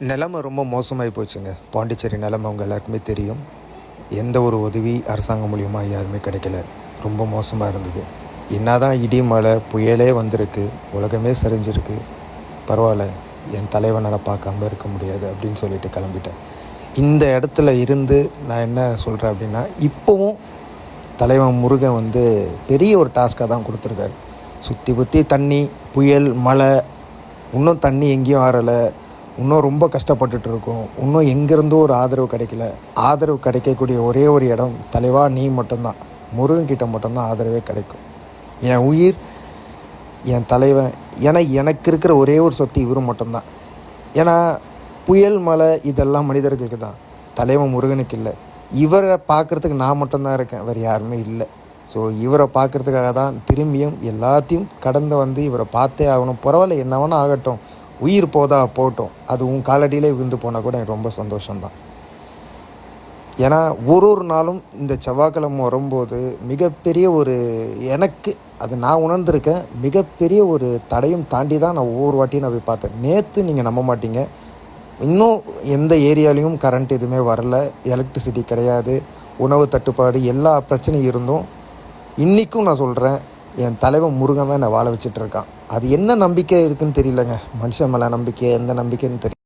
நிலைமை ரொம்ப மோசமாகி போச்சுங்க. பாண்டிச்சேரி நிலைமை உங்கள் எல்லாருக்குமே தெரியும். எந்த ஒரு உதவி அரசாங்கம் மூலியமா யாருமே கிடைக்கல. ரொம்ப மோசமாக இருந்தது. என்னதான் இடி, மழை, புயலே வந்திருக்கு, உலகமே சரிஞ்சிருக்கு. பரவாயில்ல, என் தலைவனால் பார்க்காம இருக்க முடியாது அப்படின்னு சொல்லிட்டு கிளம்பிட்டேன். இந்த இடத்துல இருந்து நான் என்ன சொல்கிறேன் அப்படின்னா, இப்போவும் தலைவன் முருகன் பெரிய ஒரு டாஸ்க்காக தான் கொடுத்துருக்காரு. சுற்றி புற்றி தண்ணி, புயல், மழை, இன்னும் தண்ணி எங்கேயும் ஆறலை, இன்னும் ரொம்ப கஷ்டப்பட்டுட்டு இருக்கோம். இன்னும் எங்கேருந்தோ ஒரு ஆதரவு கிடைக்கல. ஆதரவு கிடைக்கக்கூடிய ஒரே ஒரு இடம் தலைவா நீ மட்டும்தான். முருகன்கிட்ட மட்டும்தான் ஆதரவே கிடைக்கும். என் உயிர், என் தலைவன். ஏன்னா எனக்கு இருக்கிற ஒரே ஒரு சொத்து இவர் மட்டும்தான். ஏன்னா புயல், மழை இதெல்லாம் மனிதர்களுக்கு தான், தலைவன் முருகனுக்கு இல்லை. இவரை பார்க்குறதுக்கு நான் மட்டும்தான் இருக்கேன், வேறு யாருமே இல்லை. ஸோ இவரை பார்க்குறதுக்காக தான் திரும்பியும் எல்லாத்தையும் கடந்து இவரை பார்த்தே ஆகணும். பரவாயில்ல, என்ன வேணால் ஆகட்டும், உயிர் போதா போகட்டும், அது உன் காலடியிலே விழுந்து போனால் கூட எனக்கு ரொம்ப சந்தோஷம்தான். ஏன்னா ஒரு நாளும் இந்த செவ்வாய்க்கிழமை வரும்போது மிகப்பெரிய ஒரு, எனக்கு அது நான் உணர்ந்திருக்கேன், மிகப்பெரிய ஒரு தடையும் தாண்டி தான் நான் ஒவ்வொரு வாட்டியும் நான் போய் பார்த்தேன். நேற்று நீங்கள் நம்ப மாட்டீங்க, இன்னும் எந்த ஏரியாலையும் கரண்ட் எதுவுமே வரல, எலக்ட்ரிசிட்டி கிடையாது, உணவு தட்டுப்பாடு, எல்லா பிரச்சனையும் இருந்தும் இன்றைக்கும் நான் சொல்கிறேன், என் தலைவன் முருகன் தான் என்னை வாழ வச்சிட்ருக்கான். அது என்ன நம்பிக்கை இருக்குதுன்னு தெரியலங்க. மனுஷன் மேலே நம்பிக்கை, எந்த நம்பிக்கைன்னு தெரியல.